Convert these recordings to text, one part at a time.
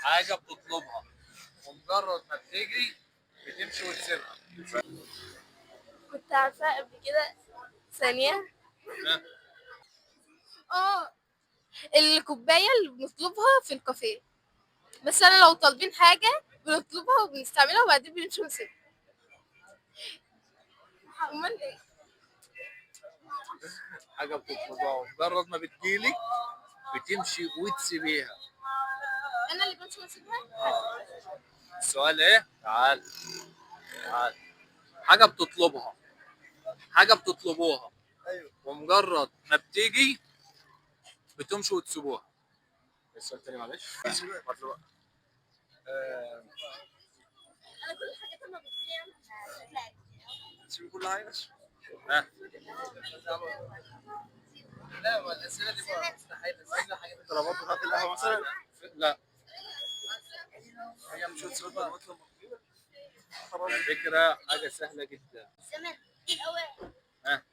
حاجة بتطلبها ومجرد ما بتجري بتمشي وتسيبها. كنت عارفاه قبل كده. ثانية. ها؟ اه، الكوباية اللي بنطلبها في الكافيه، بس أنا لو طالبين حاجة بنطلبها وبنستعملها وبعدين بنمشي ونسيبها. أمال إيه؟ حاجة بتطلبها ومجرد ما بتجيلك بتمشي وتسيبيها. أنا اللي بمشي وأسيبها؟ السؤال ايه؟ تعال تعال. حاجة بتطلبها، حاجة بتطلبوها ومجرد ما بتيجي بتمشوا وتسيبوها. السؤال تاني معلش. مطلوب. أنا كل الحاجات لما بتجي تسيب كل حاجة. ها؟ لا، والأسئلة دي مستحيل. الأسئلة حاجة طلبات بتاعت القهوة مثلا؟ لا. هي مش هتسيبها. الفكرة حاجة سهلة جدا. ها؟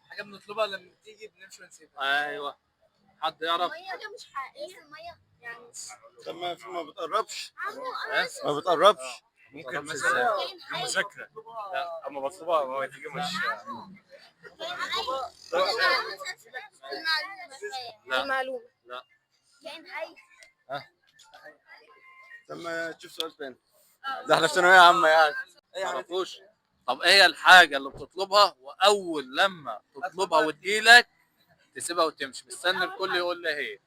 حاجة بنطلبها لما بتيجي بنمشي ونسيبها. أيوه. حد يعرف؟ حاجة مش حقيقية. يعني طب ما بتقربش. ها؟ ما بتقربش. ممكن مثلا المذاكرة. لا، أما بطلبها ما تيجي مش. لا. المعلومة. لا. كائن حي. ها؟ طب ما تشوف سؤال تاني. ده احنا في ثانوية عامة يعني. معرفوش. طب ايه هي الحاجة اللي بتطلبها وأول لما تطلبها وتجيلك تسيبها وتمشي؟ مستني الكل يقول لي هي.